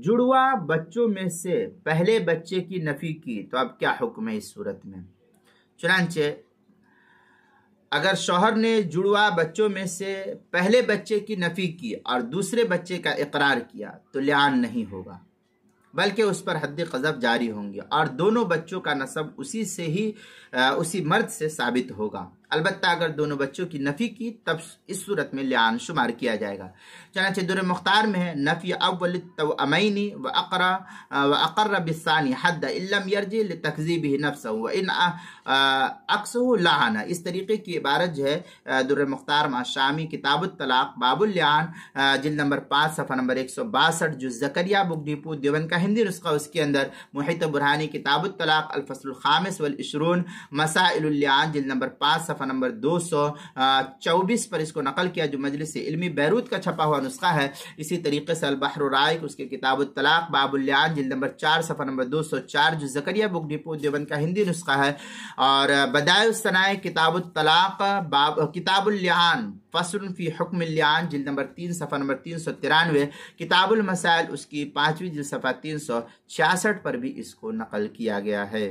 جڑوا بچوں میں سے پہلے بچے کی نفی کی تو اب کیا حکم ہے اس صورت میں؟ چنانچہ اگر شوہر نے جڑوا بچوں میں سے پہلے بچے کی نفی کی اور دوسرے بچے کا اقرار کیا تو لعان نہیں ہوگا، بلکہ اس پر حد قذف جاری ہوں گی اور دونوں بچوں کا نسب اسی مرد سے ثابت ہوگا۔ البتہ اگر دونوں بچوں کی نفی کی تب اس صورت میں لعان شمار کیا جائے گا۔ چنانچہ در مختار میں ہے نفی اول التوأمین واقر بالثانی حد ان لم یرجع لتکذیبہ نفسہ وان عکسہ لعن۔ اس طریقے کی عبارت جو ہے در مختار مع شامی کتاب الطلاق باب اللعان جلد نمبر 5 صفحہ نمبر 162 جو زکریا بک ڈپو دیوبند کا ہندی نسخہ، اس کے اندر محیط برہانی کتاب الطلاق الفصل الخامس والعشرون مسائل اللعان جلد نمبر 5 صفحہ نمبر 224 پر اس کو نقل کیا، جو مجلس علمی بیروت کا چھپا ہوا نسخہ ہے۔ اسی طریقے سے البحر الرائق اس کے کتاب الطلاق باب اللعان جلد نمبر 4 صفحہ نمبر 204 جو زکریا بک ڈپو دیوبند کا ہندی نسخہ ہے، اور بدائع الصنائع کتاب الطلاق کتاب اللعان فصل فی حکم اللعان جلد نمبر 3 صفحہ نمبر 393 کتاب المسائل اس کی 5ویں جلد صفحہ 366 پر بھی اس کو نقل کیا گیا ہے۔